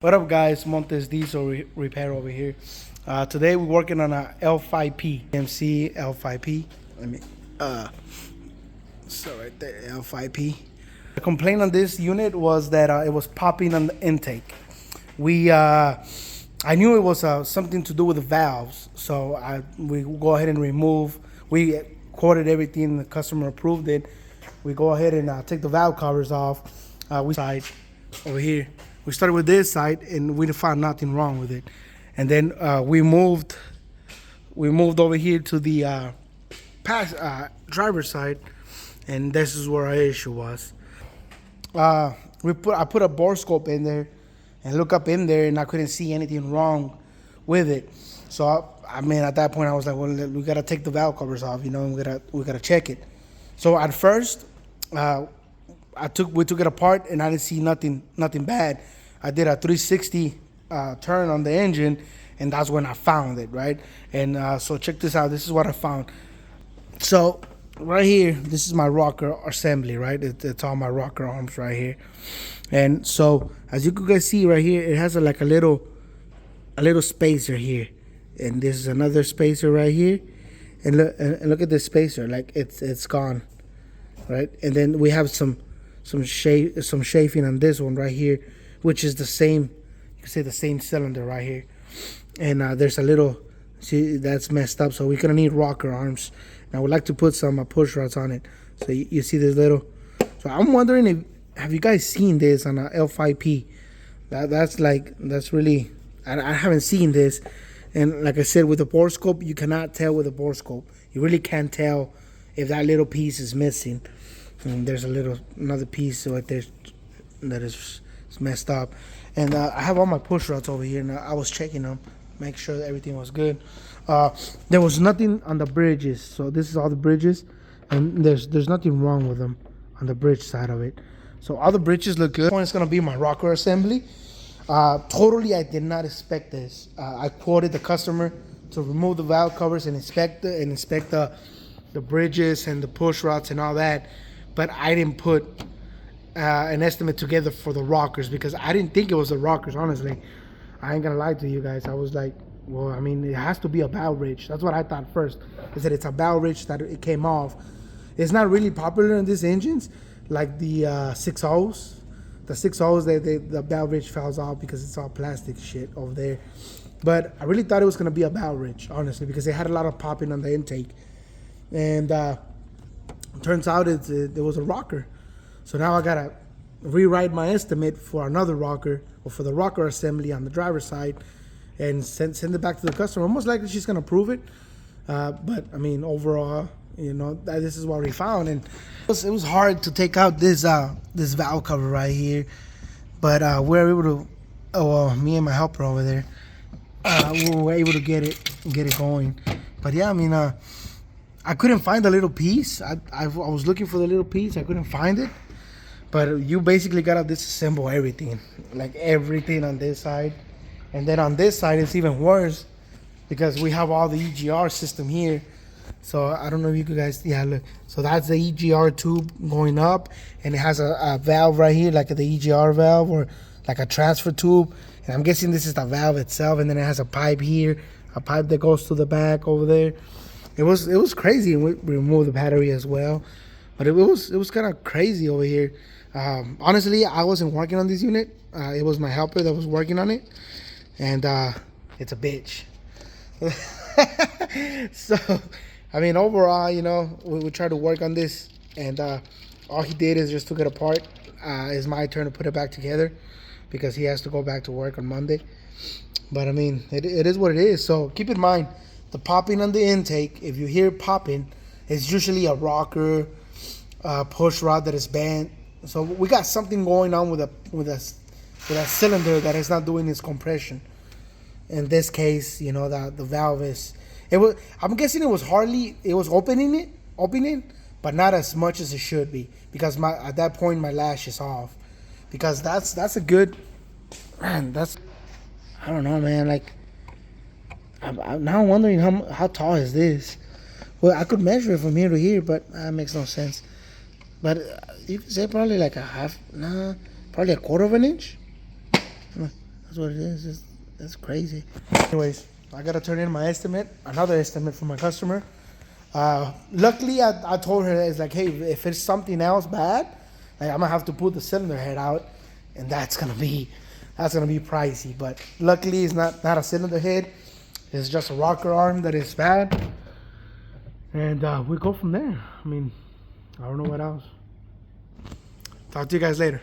What up, guys? Montes Diesel Repair over here. Today we're working on a L5P MC L5P. Let me so right there, L5P. The complaint on this unit was that it was popping on the intake. I knew it was something to do with the valves, so we go ahead and remove. We quoted everything, the customer approved it. We go ahead and take the valve covers off. We side over here. We started with this side and we found nothing wrong with it. And then we moved over here to the driver's side, and this is where our issue was. I put a bore scope in there and look up in there, and I couldn't see anything wrong with it. So I mean, at that point I was like, well, we gotta take the valve covers off, you know, we gotta check it. So at first we took it apart and I didn't see nothing bad. I did a 360 turn on the engine, and that's when I found it, right? And so check this out. This is what I found. So right here, this is my rocker assembly, right? It's all my rocker arms right here. And so as you guys see right here, it has a little spacer here, and this is another spacer right here. And look at this spacer, like it's gone, right? And then we have some chafing on this one right here, which is the same, you can say the same cylinder right here. And there's a little, see, that's messed up, so we're gonna need rocker arms. And I would like to put some push rods on it. So you see this little, so I'm wondering, have you guys seen this on a L5P? That's really, I haven't seen this. And like I said, with the bore scope, you cannot tell with the bore scope. You really can't tell if that little piece is missing. And there's another piece right there that is messed up. And I have all my push rods over here, and I was checking them, make sure that everything was good. There was nothing on the bridges, so this is all the bridges, and there's nothing wrong with them on the bridge side of it. So all the bridges look good. It's gonna be my rocker assembly. Totally, I did not expect this. I quoted the customer to remove the valve covers and inspect the bridges and the push rods and all that, but I didn't put an estimate together for the rockers because I didn't think it was the rockers. Honestly, I ain't gonna lie to you guys. I was like, well, I mean, it has to be a valve ridge. That's what I thought first. I said it's a valve ridge that it came off. It's not really popular in these engines, like the 6.0s. The 6.0s, the valve ridge falls off because it's all plastic shit over there. But I really thought it was gonna be a valve ridge, honestly, because they had a lot of popping on the intake. And turns out it was a rocker. So now I gotta rewrite my estimate for another rocker, or for the rocker assembly on the driver's side, and send it back to the customer. Most likely she's gonna approve it. But I mean, overall, you know, this is what we found, and it was hard to take out this valve cover right here. But we were able to. Oh, me and my helper over there, we were able to get it going. But yeah, I mean, I couldn't find the little piece. I was looking for the little piece. I couldn't find it. But you basically gotta disassemble everything, like everything on this side. And then on this side, it's even worse because we have all the EGR system here. So I don't know if you guys, yeah, look. So that's the EGR tube going up, and it has a valve right here, like the EGR valve or like a transfer tube. And I'm guessing this is the valve itself, and then it has a pipe here, a pipe that goes to the back over there. It was crazy, and we removed the battery as well. But it was kind of crazy over here. Honestly, I wasn't working on this unit. It was my helper that was working on it, and it's a bitch. So, I mean, overall, you know, we tried to work on this, and all he did is just took it apart. It's my turn to put it back together because he has to go back to work on Monday. But I mean, it is what it is. So keep in mind, the popping on the intake, if you hear popping, it's usually a rocker, push rod that is bent. So we got something going on with a cylinder that is not doing its compression. In this case, you know, that the valve is. I'm guessing it was opening, but not as much as it should be, because at that point my lash is off. Because that's a good, man. I don't know, man. Like I'm now wondering how tall is this. Well, I could measure it from here to here, but that makes no sense. But you could say probably like probably a quarter of an inch. That's what it is. It's crazy. Anyways, I gotta turn in my estimate, another estimate from my customer. Luckily, I told her, it's like, hey, if it's something else bad, like, I'm gonna have to pull the cylinder head out, and that's gonna be pricey. But luckily, it's not a cylinder head. It's just a rocker arm that is bad, and we go from there. I mean, I don't know what else. Talk to you guys later.